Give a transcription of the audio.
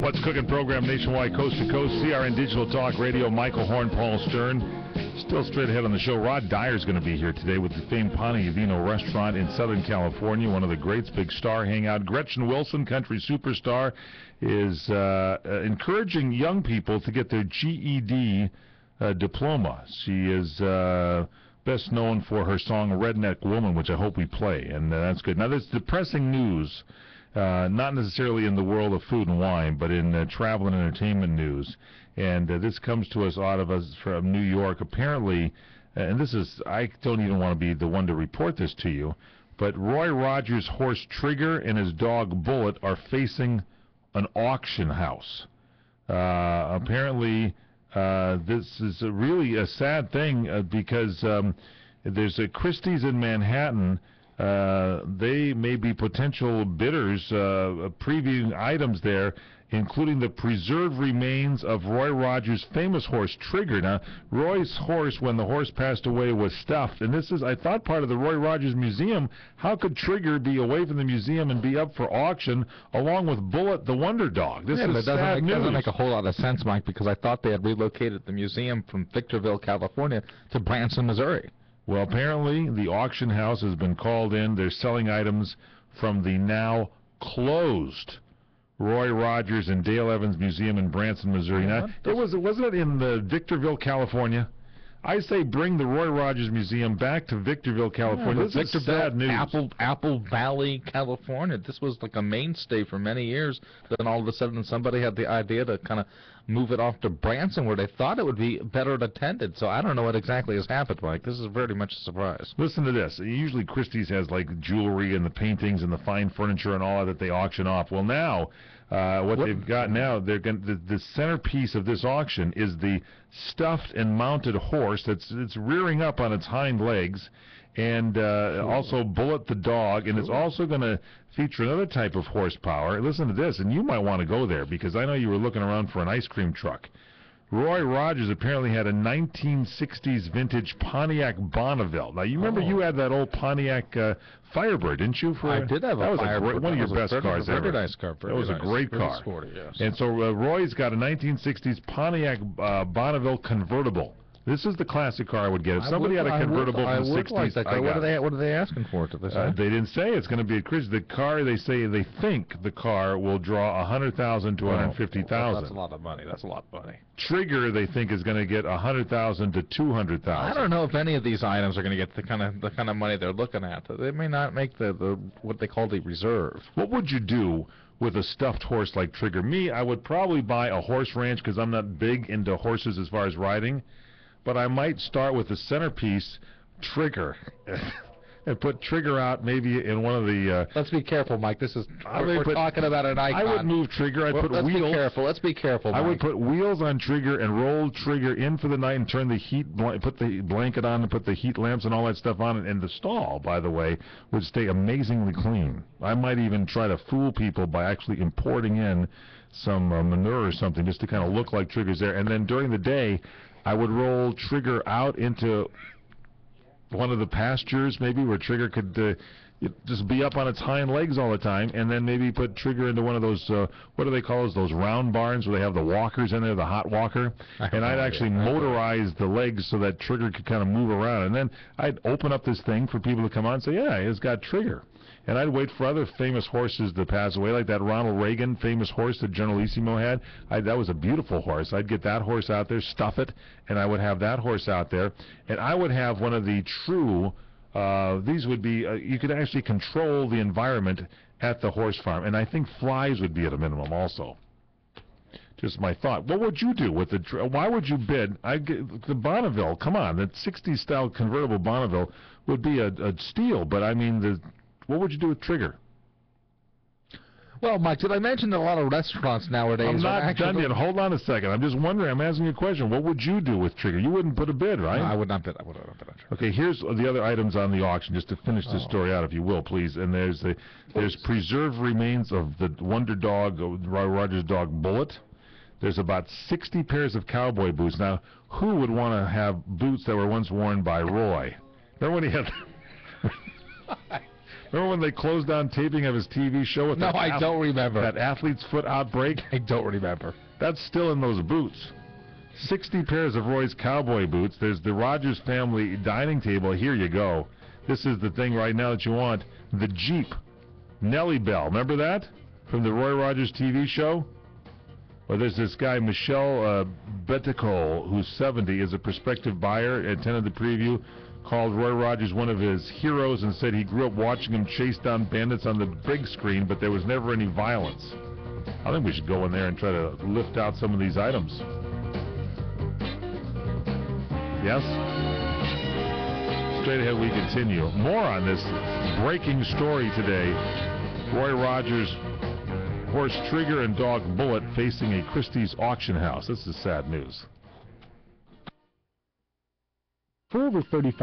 What's Cooking program nationwide, coast to coast. CRN Digital Talk Radio. Michael Horn, Paul Stern. Still straight ahead on the show. Rod Dyer's going to be here today with the famed Ponte Vino restaurant in Southern California. One of the greats, big star hangout. Gretchen Wilson, country superstar, is encouraging young people to get their GED diploma. She is best known for her song Redneck Woman, which I hope we play, and that's good. Now, there's depressing news, not necessarily in the world of food and wine, but in travel and entertainment news. And this comes to us from New York. Apparently, and this is, I don't even want to be the one to report this to you, but Roy Rogers' horse Trigger and his dog Bullet are facing an auction house. Apparently, this is really a sad thing because there's a Christie's in Manhattan. They may be potential bidders previewing items there, including the preserved remains of Roy Rogers' famous horse Trigger. Now, Roy's horse, when the horse passed away, was stuffed, and this is, I thought, part of the Roy Rogers Museum. How could Trigger be away from the museum and be up for auction along with Bullet the Wonder Dog? This is sad news. It doesn't make a whole lot of sense, Mike, because I thought they had relocated the museum from Victorville, California to Branson, Missouri. Well, apparently the auction house has been called in. They're selling items from the now closed Roy Rogers and Dale Evans Museum in Branson, Missouri. Now, wasn't it in Victorville, California? I say bring the Roy Rogers Museum back to Victorville, California. This is sad news. Apple Valley, California. This was like a mainstay for many years. Then all of a sudden somebody had the idea to kind of move it off to Branson, where they thought it would be better attended. So I don't know what exactly has happened, Mike. This is very much a surprise. Listen to this. Usually Christie's has like jewelry and the paintings and the fine furniture and all that they auction off. Well, now what they've got now, they're going the centerpiece of this auction is the stuffed and mounted horse it's rearing up on its hind legs, and also Bullet the dog, and it's also going to feature another type of horsepower. Listen to this, and you might want to go there because I know you were looking around for an ice cream truck. Roy Rogers apparently had a 1960s vintage Pontiac Bonneville. Now, you remember you had that old Pontiac Firebird, didn't you? I did have a Firebird. One of your best cars ever. Very nice car. That was a great car. Sporty, yes. And so Roy's got a 1960s Pontiac Bonneville convertible. This is the classic car I would get. If somebody had a convertible from the 60s, like that car. What are they asking for it? They didn't say it's going to be a Christie. The car, they think the car will draw $100,000 to $150,000. That's a lot of money. That's a lot of money. Trigger, they think, is going to get $100,000 to $200,000. I don't know if any of these items are going to get the kind of money they're looking at. They may not make the what they call the reserve. What would you do with a stuffed horse like Trigger? Me, I would probably buy a horse ranch because I'm not big into horses as far as riding. But I might start with the centerpiece, Trigger, and put Trigger out maybe in one of the... Let's be careful, Mike. We're talking about an icon. I would move Trigger. I'd put wheels. Let's be careful, Mike. I would put wheels on Trigger and roll Trigger in for the night and turn the put the blanket on and put the heat lamps and all that stuff on. And the stall, by the way, would stay amazingly clean. I might even try to fool people by actually importing in some manure or something just to kind of look like Trigger's there. And then during the day, I would roll Trigger out into one of the pastures, maybe, where Trigger could just be up on its hind legs all the time, and then maybe put Trigger into one of those, what do they call those round barns where they have the walkers in there, the hot walker, and I'd actually motorize the legs so that Trigger could kind of move around, and then I'd open up this thing for people to come on and say, yeah, it's got Trigger. And I'd wait for other famous horses to pass away, like that Ronald Reagan famous horse that Generalissimo had. That was a beautiful horse. I'd get that horse out there, stuff it, and I would have that horse out there. And I would have one of the true, these would be, you could actually control the environment at the horse farm. And I think flies would be at a minimum also. Just my thought. What would you do with the, why would you bid? The Bonneville, come on, that 60s style convertible Bonneville would be a steal, but I mean, what would you do with Trigger? Well, Mike, did I mention that a lot of restaurants nowadays I'm not done yet. Hold on a second. I'm just wondering. I'm asking you a question. What would you do with Trigger? You wouldn't put a bid, right? No, I would not bid. I would not bid on Trigger. Okay, here's the other items on the auction, just to finish this story out, if you will, please. And there's preserved remains of the Wonder Dog, Roy Rogers' dog, Bullet. There's about 60 pairs of cowboy boots. Now, who would want to have boots that were once worn by Roy? Remember when he had... Remember when they closed down taping of his TV show with No, I don't remember. that athlete's foot outbreak? I don't remember. That's still in those boots. 60 pairs of Roy's cowboy boots. There's the Rogers family dining table. Here you go. This is the thing right now that you want. The Jeep. Nellie Bell. Remember that? From the Roy Rogers TV show? Well, there's this guy, Michelle Beticole, who's 70, is a prospective buyer, attended the preview, called Roy Rogers one of his heroes and said he grew up watching him chase down bandits on the big screen, but there was never any violence. I think we should go in there and try to lift out some of these items. Yes? Straight ahead we continue. More on this breaking story today. Roy Rogers' horse Trigger and dog Bullet facing a Christie's auction house. This is sad news. For over 35